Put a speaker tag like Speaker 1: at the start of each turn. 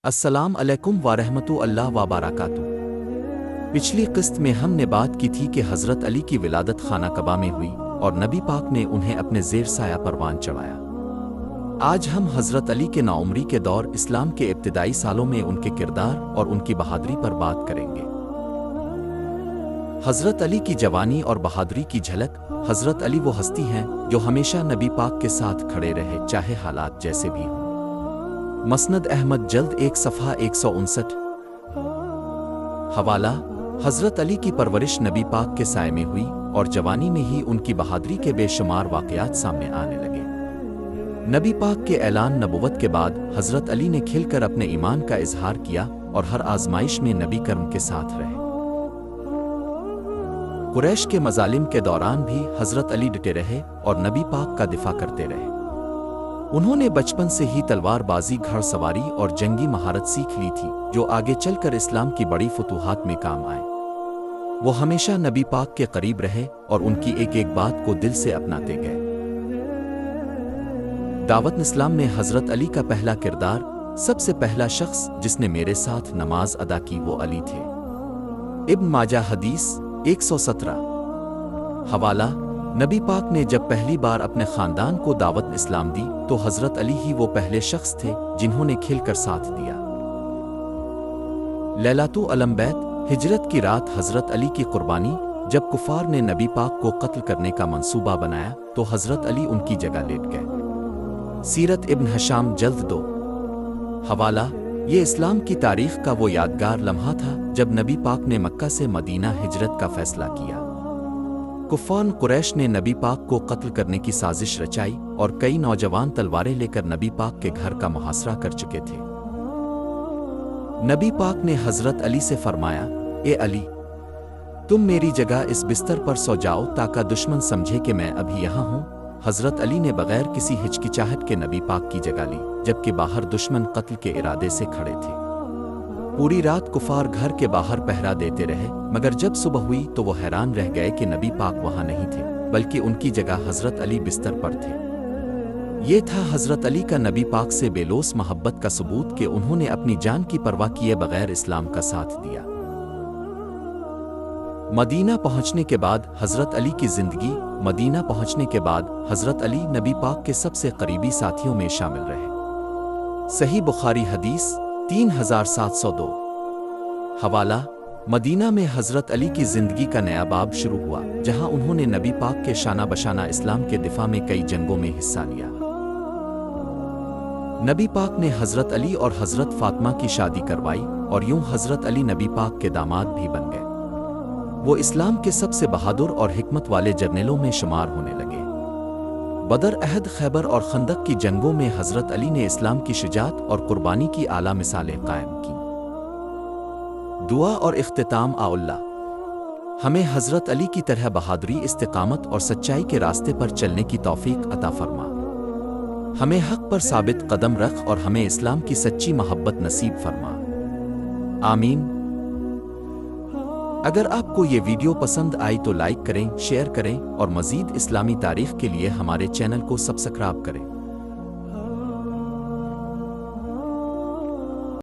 Speaker 1: السلام علیکم ورحمۃ اللہ وبرکاتہ۔ پچھلی قسط میں ہم نے بات کی تھی کہ حضرت علی کی ولادت خانہ کعبہ میں ہوئی اور نبی پاک نے انہیں اپنے زیر سایہ پروان چڑھایا۔ آج ہم حضرت علی کے نوعمری کے دور اسلام کے ابتدائی سالوں میں ان کے کردار اور ان کی بہادری پر بات کریں گے۔ حضرت علی کی جوانی اور بہادری کی جھلک۔ حضرت علی وہ ہستی ہیں جو ہمیشہ نبی پاک کے ساتھ کھڑے رہے، چاہے حالات جیسے بھی ہوں۔ مسند احمد جلد 1 صفحہ 159۔ حوالہ: حضرت علی کی پرورش نبی پاک کے سائے میں ہوئی اور جوانی میں ہی ان کی بہادری کے بے شمار واقعات سامنے آنے لگے۔ نبی پاک کے اعلان نبوت کے بعد حضرت علی نے کھل کر اپنے ایمان کا اظہار کیا اور ہر آزمائش میں نبی کرم کے ساتھ رہے۔ قریش کے مظالم کے دوران بھی حضرت علی ڈٹے رہے اور نبی پاک کا دفاع کرتے رہے۔ انہوں نے بچپن سے ہی تلوار بازی، گھڑ سواری اور جنگی مہارت سیکھ لی تھی، جو آگے چل کر اسلام کی بڑی فتوحات میں کام آئے۔ وہ ہمیشہ نبی پاک کے قریب رہے اور ان کی ایک ایک بات کو دل سے اپناتے گئے۔ دعوت اسلام میں حضرت علی کا پہلا کردار: سب سے پہلا شخص جس نے میرے ساتھ نماز ادا کی وہ علی تھے۔ ابن ماجہ حدیث 117۔ حوالہ: نبی پاک نے جب پہلی بار اپنے خاندان کو دعوت اسلام دی تو حضرت علی ہی وہ پہلے شخص تھے جنہوں نے کھل کر ساتھ دیا۔ لیلۃ الانبیت، ہجرت کی رات حضرت علی کی قربانی۔ جب کفار نے نبی پاک کو قتل کرنے کا منصوبہ بنایا تو حضرت علی ان کی جگہ لیٹ گئے۔ سیرت ابن ہشام جلد 2۔ حوالہ: یہ اسلام کی تاریخ کا وہ یادگار لمحہ تھا جب نبی پاک نے مکہ سے مدینہ ہجرت کا فیصلہ کیا۔ کفار قریش نے نبی پاک کو قتل کرنے کی سازش رچائی اور کئی نوجوان تلواریں لے کر نبی پاک کے گھر کا محاصرہ کر چکے تھے۔ نبی پاک نے حضرت علی سے فرمایا، اے علی، تم میری جگہ اس بستر پر سو جاؤ تاکہ دشمن سمجھے کہ میں ابھی یہاں ہوں۔ حضرت علی نے بغیر کسی ہچکچاہٹ کے نبی پاک کی جگہ لی، جبکہ باہر دشمن قتل کے ارادے سے کھڑے تھے۔ پوری رات کفار گھر کے باہر پہرا دیتے رہے، مگر جب صبح ہوئی تو وہ حیران رہ گئے کہ نبی پاک وہاں نہیں تھے، بلکہ ان کی جگہ حضرت علی بستر پر تھے۔ یہ تھا حضرت علی کا نبی پاک سے بے لوث محبت کا ثبوت کہ انہوں نے اپنی جان کی پرواہ کیے بغیر اسلام کا ساتھ دیا۔ مدینہ پہنچنے کے بعد حضرت علی کی زندگی۔ مدینہ پہنچنے کے بعد حضرت علی نبی پاک کے سب سے قریبی ساتھیوں میں شامل رہے۔ صحیح بخاری حدیث 3702۔ حوالہ: مدینہ میں حضرت علی کی زندگی کا نیا باب شروع ہوا، جہاں انہوں نے نبی پاک کے شانہ بشانہ اسلام کے دفاع میں کئی جنگوں میں حصہ لیا۔ نبی پاک نے حضرت علی اور حضرت فاطمہ کی شادی کروائی اور یوں حضرت علی نبی پاک کے داماد بھی بن گئے۔ وہ اسلام کے سب سے بہادر اور حکمت والے جرنیلوں میں شمار ہونے لگے۔ بدر، احد، خیبر اور خندق کی جنگوں میں حضرت علی نے اسلام کی شجاعت اور قربانی کی اعلیٰ مثالیں قائم کیں۔ دعا اور اختتام۔ اللہ ہمیں حضرت علی کی طرح بہادری، استقامت اور سچائی کے راستے پر چلنے کی توفیق عطا فرما۔ ہمیں حق پر ثابت قدم رکھ اور ہمیں اسلام کی سچی محبت نصیب فرما۔ آمین۔ اگر آپ کو یہ ویڈیو پسند آئی تو لائک کریں، شیئر کریں اور مزید اسلامی تاریخ کے لیے ہمارے چینل کو سبسکرائب کریں۔